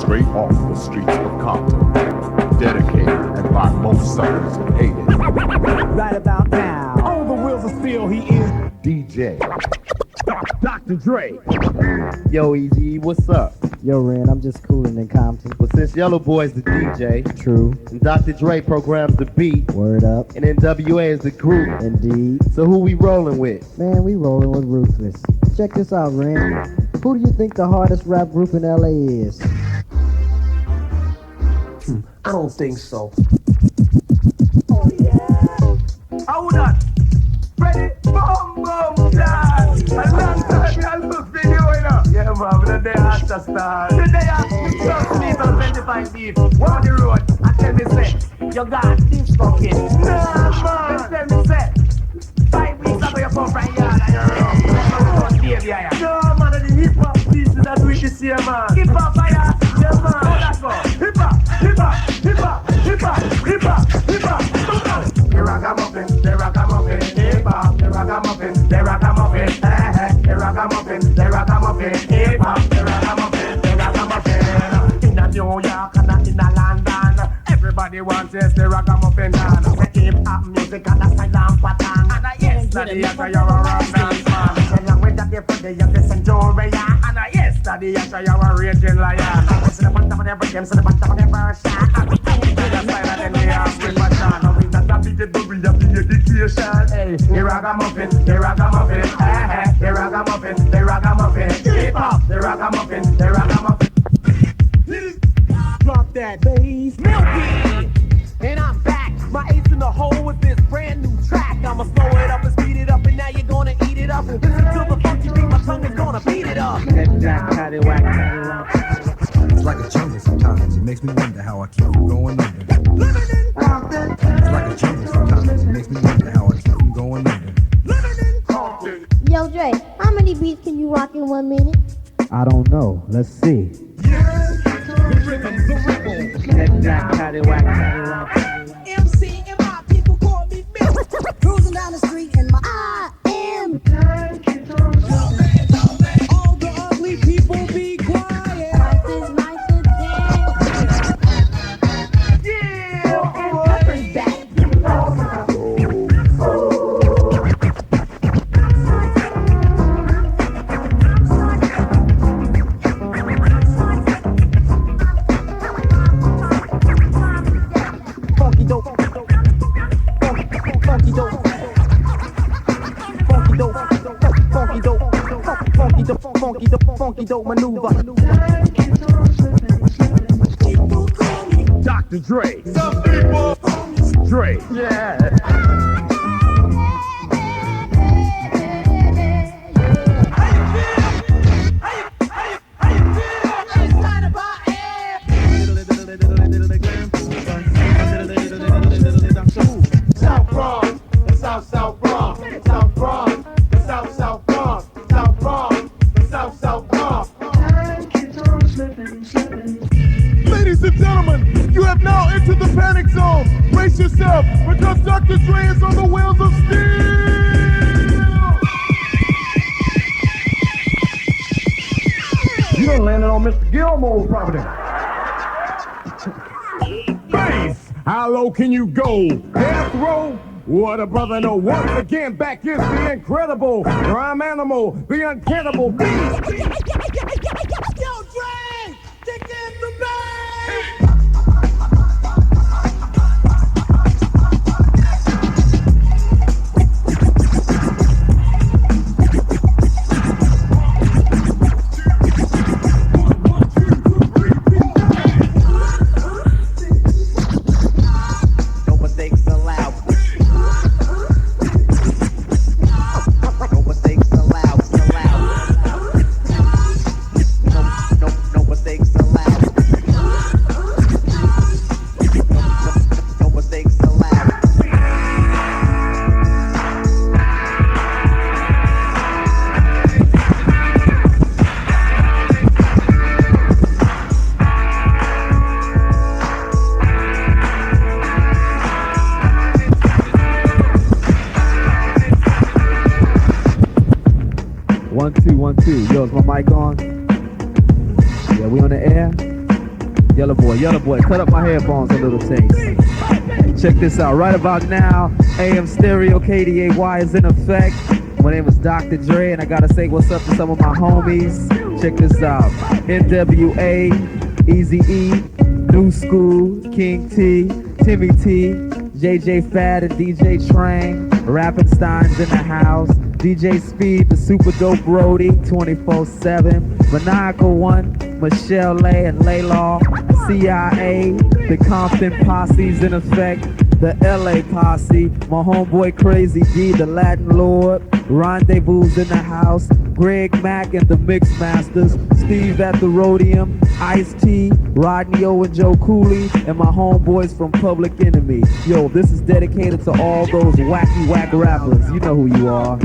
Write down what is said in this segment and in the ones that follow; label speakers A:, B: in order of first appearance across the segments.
A: straight off the streets of Compton. Dedicated and by most suckers hated.
B: Right about now, all the wheels are still, he is
A: DJ
B: Dr. Dre.
C: Yo, Easy, what's up?
D: Yo, Ren, I'm just cooling in Compton.
C: Well, since Yellow Boy's the DJ,
D: True.
C: and Dr. Dre programs the beat,
D: Word up.
C: and NWA is the group,
D: Indeed.
C: so who we rolling with?
D: Man, we rolling with Ruthless. Check this out, Ren. Who do you think the hardest rap group in LA is?
E: I don't think so.
B: Oh, yeah. I would not. Ready? Boom, boom, dance. A long time I look video, you know. Yeah, man, the day after start. The day after, just me, about 25 feet. On the road, and tell me, say, you got this fucking. Nah, man. Tell me, say, 5 weeks ago you come from yard and you're wrong. No, man, the hip-hop pieces that we can see, man. Hip-hop fire. Yeah, man. How that go? Hip-hop, hip-hop, hip-hop, hip-hop, hip-hop, hip-hop. The ragamuffin, the ragamuffin, hip-hop, the ragamuffin, the ragamuffin, the ragamuffin, the ragamuffin, hip-hop, the ragamuffin, the ragamuffin. In a New York and in a London, everybody wants to the ragamuffin dance. The hip-hop music and the silent pattern. And yesterday after you're a rock dance man. The language that they put the youngest centurion. And yesterday after you're a raging lion. So the bottom of the rhythm, so the bottom of the version. And we come to the side and then we have with passion. We not happy to do we have the education. Hey, the ragamuffin, the ragamuffin, the ragamuffin, the ragamuffin, hip hop, the ragamuffin, the ragamuffin. Drop that bass, Milky, and I'm back. My ace in the hole with this brand new track. I'ma slow it up and speed it up, and now you're gonna eat it up. Listen to the funky beat, my tongue is gonna beat it up.
F: It's like a jungle sometimes. It makes me wonder how I keep from going under.
B: Living in Compton,
F: It's like a jungle sometimes. It makes me wonder how I keep from going under.
B: living in Compton.
G: Yo, Dre, how many beats can you rock in 1 minute?
D: I don't know. Let's see.
B: Yes, the rhythm's the rebel.
H: MC and my people call me Mill. Cruising down the street in my
G: I am.
H: all the ugly people be quiet.
G: Life is nice to dance.
B: Yeah,
G: And Pepper's back.
B: funky dope, funky dope, funky dope, funky dope, funky dope, funky dope, funky dope maneuver. Dr. Dre, some people, Dre, yeah. South Bronx, the South Bronx, South Bronx, the South Bronx, South Bronx, the South Bronx.
A: Ladies and gentlemen, you have now entered the panic zone. Brace yourself, because Dr. Dre is on the wheels of steel.
B: You done landed on Mr. Gilmore's property. Bass, how low can you go? Death row? What a brother know. Once again, back is the incredible rhyme animal, the uncannibal beast.
H: Yo, Dre, kick in the bass.
C: No mistakes allowed. No mistakes allowed. No mistakes allowed. No mistakes allowed.
D: One, two, 1, 2. Yo, is my mic on? Yeah, we on the air?
I: Yellow boy, cut up my headphones a little taste. Check this out, right about now, AM stereo KDAY is in effect. My name is Dr. Dre, and I gotta say what's up to some of my homies. Check this out, NWA, Eazy-E, New School, King T, Timmy T, JJ Fad and DJ Train, Rappenstein's in the house, DJ Speed, the Super Dope Brody, 24/7, Maniacal One, Michelle Lay and Laylaw, CIA, the Compton Posse's in effect, the LA Posse, my homeboy Crazy D, the Latin Lord, Rendezvous in the house, Greg Mack and the Mix Masters, Steve at the Rhodium, Ice-T, Rodney O and Joe Cooley, and my homeboys from Public Enemy. Yo, this is dedicated to all those wacky whack rappers. You know who you are.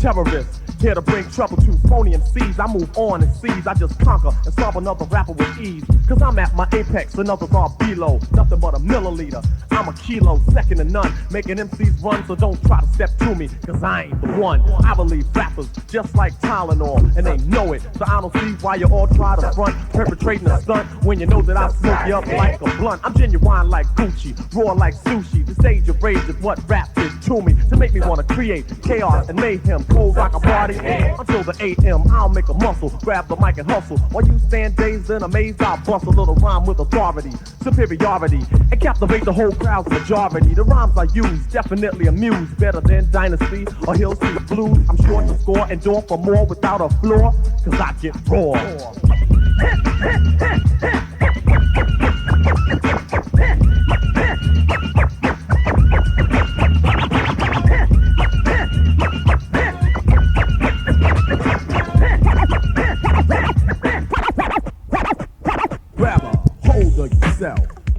A: Terrorist, here to bring trouble to phony MCs. I move on and seize, I just conquer and solve another rapper with ease. Cause I'm at my apex and others are below. Nothing but a milliliter, I'm a kilo, second to none. Making MCs run, so don't try to step to me, cause I ain't the one. I believe rappers just like Tylenol, and they know it. So I don't see why you all try to front, perpetrating a stunt, when you know that I smoke you up like a blunt. I'm genuine like Gucci, raw like sushi. The stage of rage is what rap did to me, to make me wanna create chaos and mayhem. Cold rock a party until the AM. I'll make a muscle, grab the mic and hustle. While you stand dazed and amazed, I'll bust a little rhyme with authority, superiority, and captivate the whole crowd's majority. The rhymes I use definitely amuse, better than Dynasty or Hill Street Blues. I'm sure to score and door for more without a flaw, cause I get raw.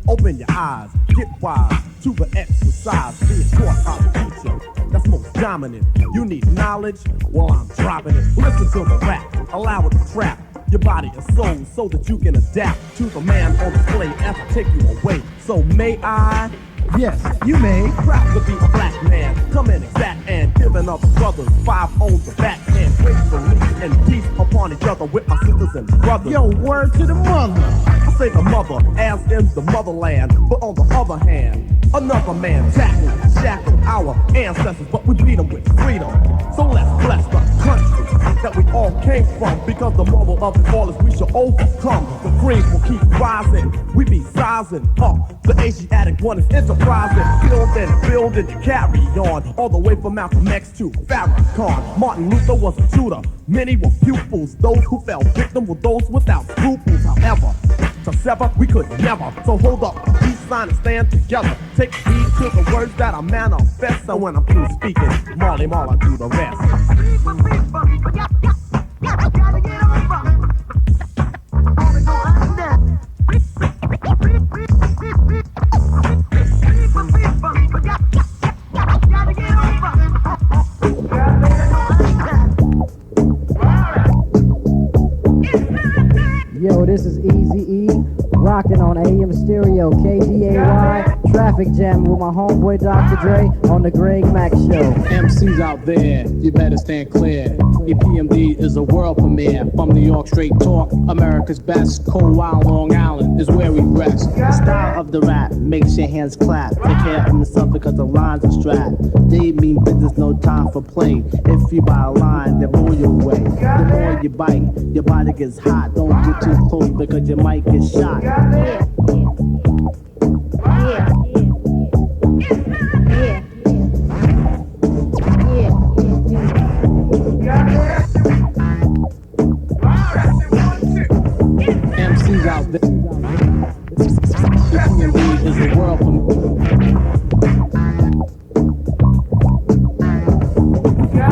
A: Open your eyes, get wise to the exercise. Being taught by the teacher that's most dominant. You need knowledge? Well, I'm dropping it. Listen to the rap, allow it to trap your body and soul so that you can adapt to the man on display as I take you away. So may I?
F: Yes, you may.
A: Proud to be a black man, coming exact and giving up brothers 5 on the backhand. Gracefully and peace upon each other with my sisters and brothers.
F: Yo, word to the mother.
A: I say the mother, as in the motherland. But on the other hand, another man tackled, shackled our ancestors, but we beat them with freedom. So let's bless the country that we all came from, because the moral of it all is we shall overcome. The cream will keep rising, we be sizing up. The Asiatic one is enterprising, building to carry on, all the way from Malcolm X to Farrakhan. Martin Luther was a tutor, many were pupils. Those who fell victim were those without scruples. However, to sever we could never. So hold up, peace sign and stand together. Take heed to the words that I manifest. So when I'm through speaking, Marley Marl, I do the rest.
B: It's
D: This is Easy E, rocking on AM Stereo, KDAY, traffic jam with my homeboy Dr. Dre on the Greg Mack Show.
J: MCs out there, you better stand clear. EPMD is a world premiere. From New York, straight talk, America's best. Cold Wild Long Island is where we rest.
K: The style of the rap makes your hands clap. Take care of yourself because the lines are strapped. They mean business, no time for play. If you buy a line, they blow you away. The more you bite, your body gets hot. Don't get too close because you might get shot.
J: MCs out there, EPMD is the world premiere.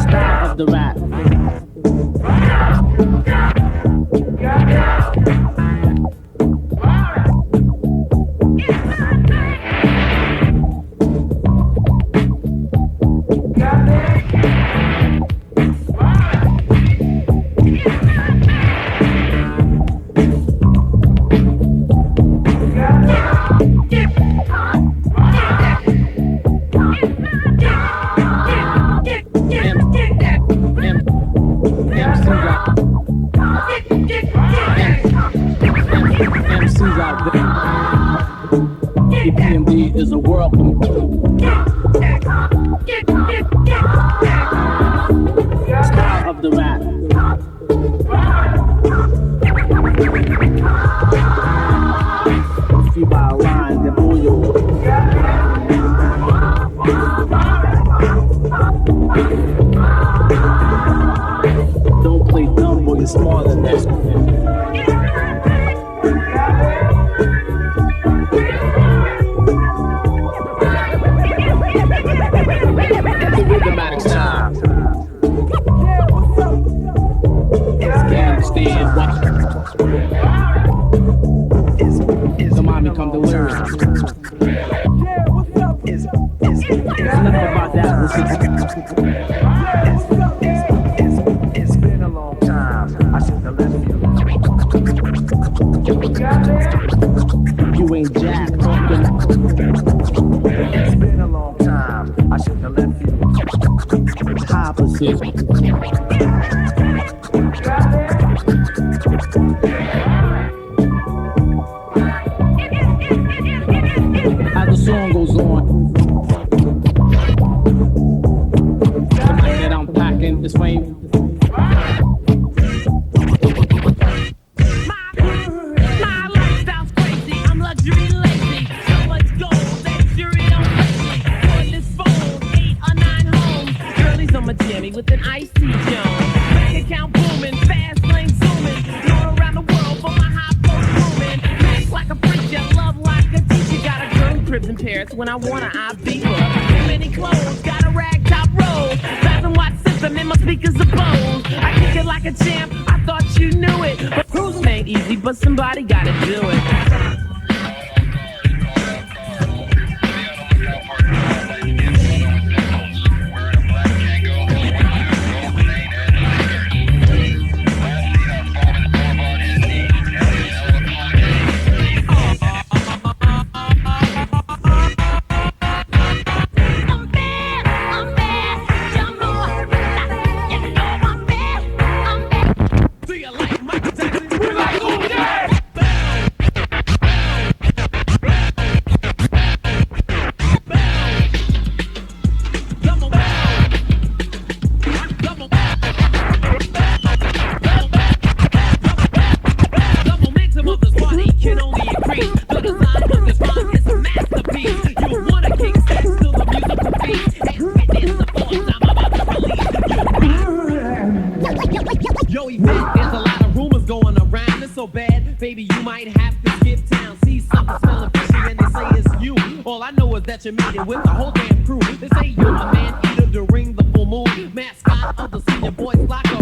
K: Style of the rap. MCs out there, EPMD is a world style of the rap. If you buy a line, they blow you away. Don't play dumb, boy, you're smarter than that. Dramatic time. Afghanistan, watch. The mommy come delirious. Enough about that.
B: It's been a long time. I should have left you.
K: You ain't jack.
B: It's been a long time. I should have left you.
K: Opposite. As the song goes on, the night that I'm packing is fame.
L: My lifestyle's crazy. I'm luxury lazy. So much gold that jury don't pay me. On this phone, 8 or 9 homes. Girlies on my jammy with an iced tea Jones. Bank account booming, fast lane zooming. Going around the world for my high post booming. Act like a preacher, love like a teacher. Got a girl in cribs in Paris when I wanna I beat her. Too many clothes, got a rag top roll. Fathom Watts system in my speakers of Bose. I kick it like a champ, I thought you knew it. But cruising ain't easy, but somebody gotta do it. Baby, you might have to skip town. See something smelling fishy and they say it's you. All I know is that you're meeting with the whole damn crew. They say you're a man eater during the full moon. Mascot of the senior boys locker